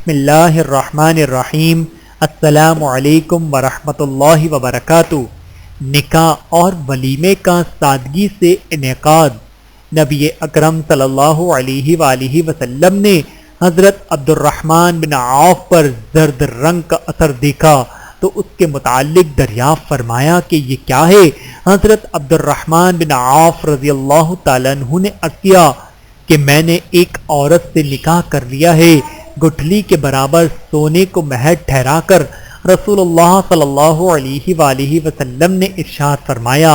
بسم اللہ الرحمن الرحیم۔ السلام علیکم ورحمۃ اللہ وبرکاتہ۔ نکاح اور ولیمے کا سادگی سے انعقاد۔ نبی اکرم صلی اللہ علیہ وآلہ وسلم نے حضرت عبد الرحمن بن عوف پر زرد رنگ کا اثر دیکھا تو اس کے متعلق دریافت فرمایا کہ یہ کیا ہے؟ حضرت عبد الرحمن بن عوف رضی اللہ تعالیٰ عنہ نے عرض کیا کہ میں نے ایک عورت سے نکاح کر لیا ہے، گٹھلی کے برابر سونے کو مہر ٹھہرا کر۔ رسول اللہ صلی اللہ علیہ وآلہ وسلم نے ارشاد فرمایا،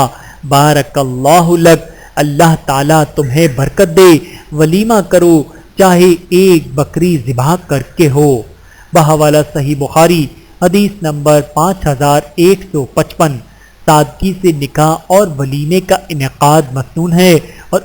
بارک اللہ لک، اللہ تعالیٰ تمہیں برکت دے، ولیمہ کرو چاہے ایک بکری ذبح کر کے ہو۔ بحوالہ صحیح بخاری حدیث نمبر 5155۔ سادگی سے نکاح اور ولیمے کا انعقاد مسنون ہے اور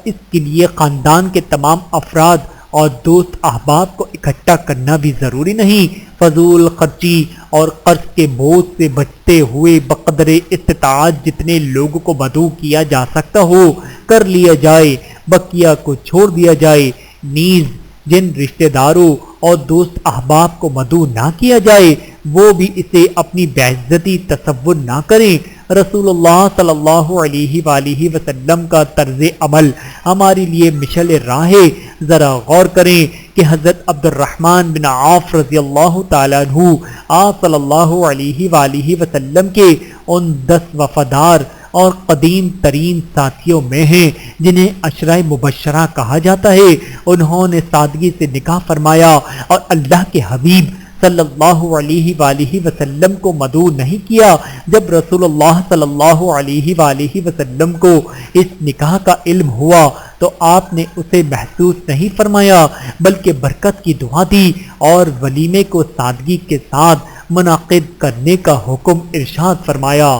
اس کے لیے خاندان کے تمام افراد اور دوست احباب کو اکٹھا کرنا بھی ضروری نہیں۔ فضول خرچی اور قرض کے بوجھ سے بچتے ہوئے بقدر استطاعت جتنے لوگوں کو مدعو کیا جا سکتا ہو کر لیا جائے، بقیہ کو چھوڑ دیا جائے۔ نیز جن رشتہ داروں اور دوست احباب کو مدعو نہ کیا جائے وہ بھی اسے اپنی بےعزتی تصور نہ کریں۔ رسول اللہ صلی اللہ علیہ وآلہ وسلم کا طرز عمل ہمارے لیے مشعل راہ ہے۔ ذرا غور کریں کہ حضرت عبد الرحمن بن عوف رضی اللہ تعالیٰ عنہ آپ صلی اللہ علیہ وآلہ وسلم کے ان 10 وفادار اور قدیم ترین ساتھیوں میں ہیں جنہیں عشرہ مبشرہ کہا جاتا ہے۔ انہوں نے سادگی سے نکاح فرمایا اور اللہ کے حبیب صلی اللہ علیہ وآلہ وسلم کو مدعو نہیں کیا۔ جب رسول اللہ صلی اللہ علیہ وآلہ وسلم کو اس نکاح کا علم ہوا تو آپ نے اسے محسوس نہیں فرمایا بلکہ برکت کی دعا دی اور ولیمے کو سادگی کے ساتھ منعقد کرنے کا حکم ارشاد فرمایا۔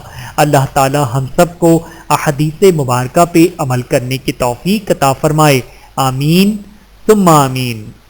اللہ تعالی ہم سب کو احادیث مبارکہ پہ عمل کرنے کی توفیق عطا فرمائے، آمین ثم آمین۔